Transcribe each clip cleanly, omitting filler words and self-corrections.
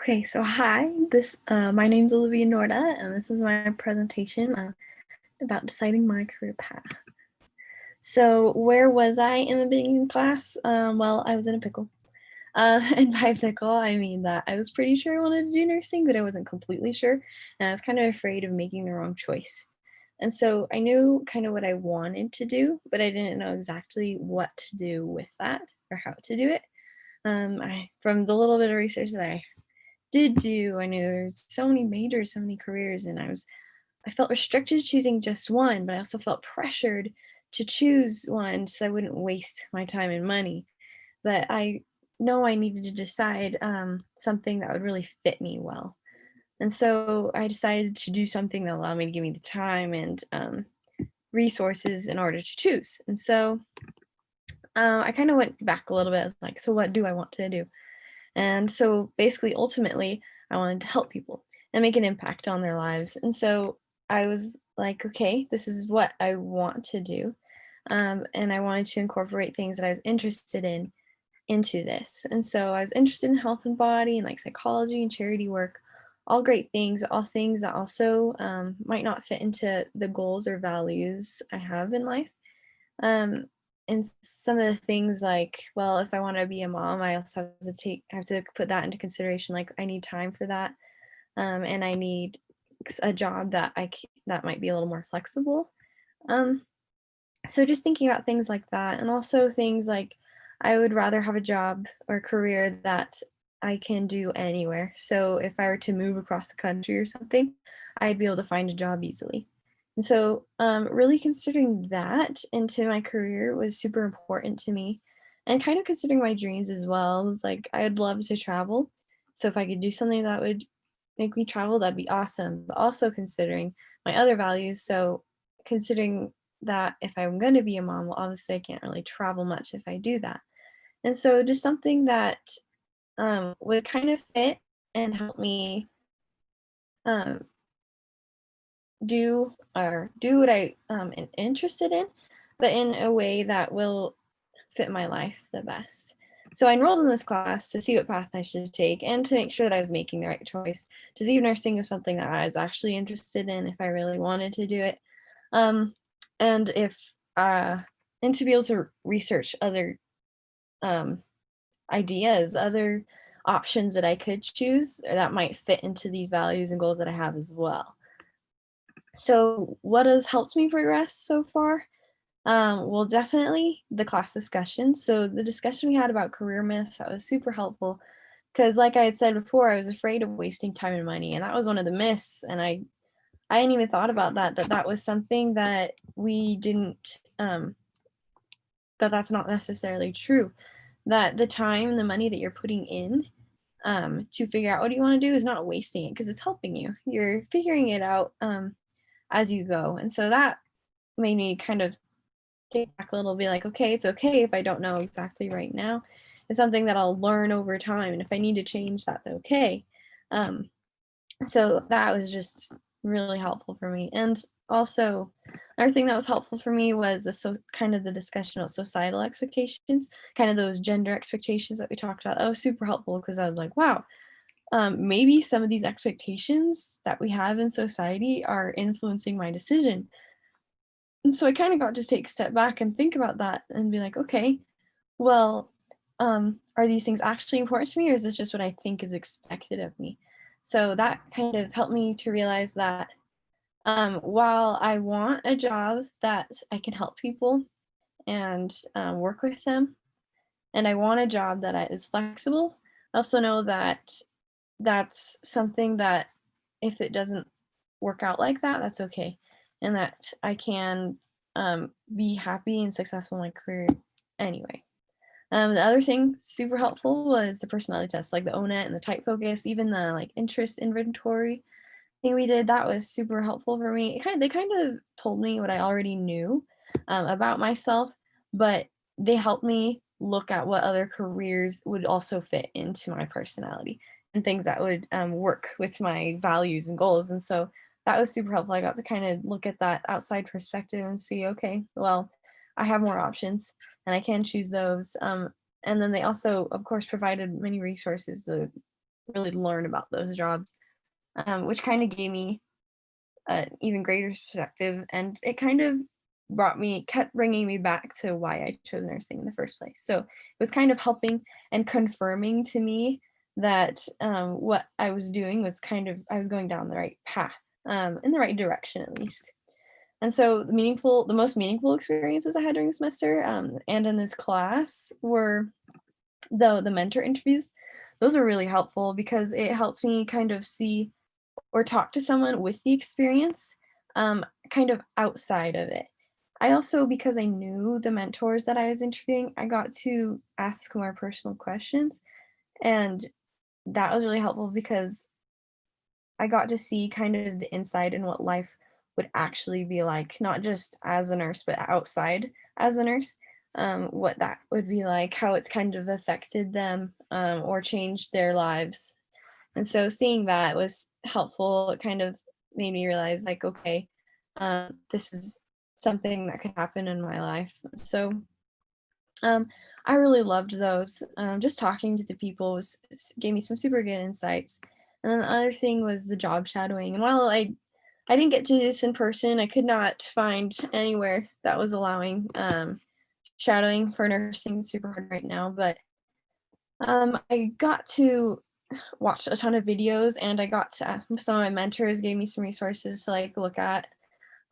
Okay, so hi, my name's Olivia Norda, and this is my presentation about deciding my career path. So where was I in the beginning class? Well, I was in a pickle. And by pickle, I mean that I was pretty sure I wanted to do nursing, but I wasn't completely sure, and I was kind of afraid of making the wrong choice. And so I knew kind of what I wanted to do, but I didn't know exactly what to do with that or how to do it. From the little bit of research that I did do, I knew there's so many majors, so many careers, and I felt restricted choosing just one, but I also felt pressured to choose one so I wouldn't waste my time and money. But I know I needed to decide something that would really fit me well. And so I decided to do something that allowed me to give me the time and resources in order to choose. And so I kind of went back a little bit. I was like, so what do I want to do? And so basically, ultimately, I wanted to help people and make an impact on their lives. And so I was like, okay, this is what I want to do. And I wanted to incorporate things that I was interested in into this. And so I was interested in health and body and like psychology and charity work, all great things, all things that also might not fit into the goals or values I have in life. Um, and some of the things like, well, if I want to be a mom, I also have to put that into consideration. Like I need time for that. And I need a job that might be a little more flexible. Um, so just thinking about things like that, and also things like I would rather have a job or career that I can do anywhere. So if I were to move across the country or something, I'd be able to find a job easily. And so, really considering that into my career was super important to me, and kind of considering my dreams as well. It's like I'd love to travel. So if I could do something that would make me travel, that'd be awesome. But also considering my other values. So considering that if I'm going to be a mom, well, obviously I can't really travel much if I do that. And so just something that would kind of fit and help me um, do what I am interested in, but in a way that will fit my life the best. So I enrolled in this class to see what path I should take and to make sure that I was making the right choice. To see if nursing is something that I was actually interested in, if I really wanted to do it. Um, and if and to be able to research other um, ideas, other options that I could choose that might fit into these values and goals that I have as well. So, what has helped me progress so far? Well, definitely the class discussion. So, the discussion we had about career myths, that was super helpful because, like I had said before, I was afraid of wasting time and money, and that was one of the myths. And I hadn't even thought about that was something that we didn't that's not necessarily true. That the time, the money that you're putting in to figure out what you want to do is not wasting it because it's helping you. You're figuring it out as you go. And so that made me kind of take back a little, be like, okay, it's okay if I don't know exactly right now. It's something that I'll learn over time. And if I need to change, that's okay. Um, so that was just really helpful for me. And also, another thing that was helpful for me was kind of the discussion of societal expectations, kind of those gender expectations that we talked about. That was super helpful because I was like, wow, maybe some of these expectations that we have in society are influencing my decision. And so I kind of got to take a step back and think about that and be like, okay, well, are these things actually important to me, or is this just what I think is expected of me? So that kind of helped me to realize that while I want a job that I can help people and work with them, and I want a job that is flexible, I also know that that's something that if it doesn't work out like that, that's okay. And that I can be happy and successful in my career anyway. The other thing super helpful was the personality test, like the ONET and the type focus, even the like interest inventory thing we did. That was super helpful for me. They kind of told me what I already knew about myself, but they helped me look at what other careers would also fit into my personality and things that would work with my values and goals. And so that was super helpful. I got to kind of look at that outside perspective and see, okay, well, I have more options and I can choose those. And then they also, of course, provided many resources to really learn about those jobs, which kind of gave me an even greater perspective, and it kind of kept bringing me back to why I chose nursing in the first place. So it was kind of helping and confirming to me that what I was doing was I was going down the right path, in the right direction at least. And so the most meaningful experiences I had during the semester, and in this class were the mentor interviews. Those are really helpful because it helps me kind of see or talk to someone with the experience, kind of outside of it. I also, because I knew the mentors that I was interviewing, I got to ask more personal questions, and that was really helpful because I got to see kind of the inside and what life would actually be like, not just as a nurse, but outside as a nurse, what that would be like, how it's kind of affected them, or changed their lives. And so seeing that was helpful. It kind of made me realize, like, okay, this is something that could happen in my life. So um, I really loved those. Just talking to the people gave me some super good insights. And then the other thing was the job shadowing. And while I didn't get to do this in person, I could not find anywhere that was allowing shadowing for nursing. It's super hard right now, but I got to watch a ton of videos, and I got to some of my mentors gave me some resources to like look at.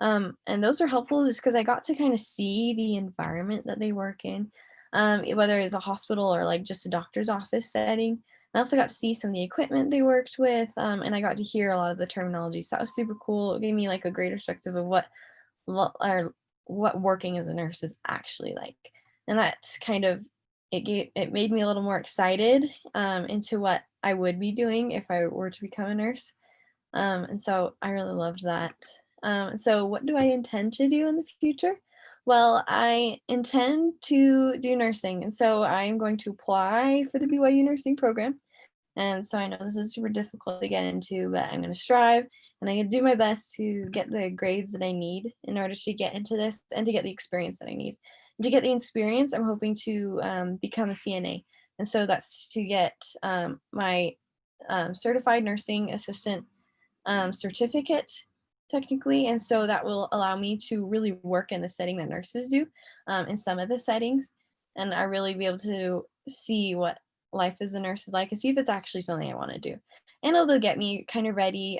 And those are helpful just because I got to kind of see the environment that they work in, whether it's a hospital or like just a doctor's office setting. I also got to see some of the equipment they worked with, and I got to hear a lot of the terminology. So that was super cool. It gave me like a greater perspective of or what working as a nurse is actually like. And that's kind of it made me a little more excited into what I would be doing if I were to become a nurse. And so I really loved that. So what do I intend to do in the future? Well, I intend to do nursing, and so I'm going to apply for the BYU nursing program. And so I know this is super difficult to get into, but I'm going to strive and I'm going to do my best to get the grades that I need in order to get into this and to get the experience that I need. And to get the experience, I'm hoping to become a CNA. And so that's to get my certified nursing assistant certificate, technically. And so that will allow me to really work in the setting that nurses do, in some of the settings. And I really be able to see what life as a nurse is like and see if it's actually something I want to do. And it'll get me kind of ready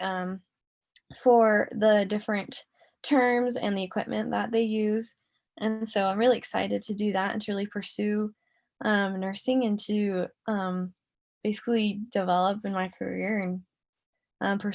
for the different terms and the equipment that they use. And so I'm really excited to do that and to really pursue nursing and to basically develop in my career and pursue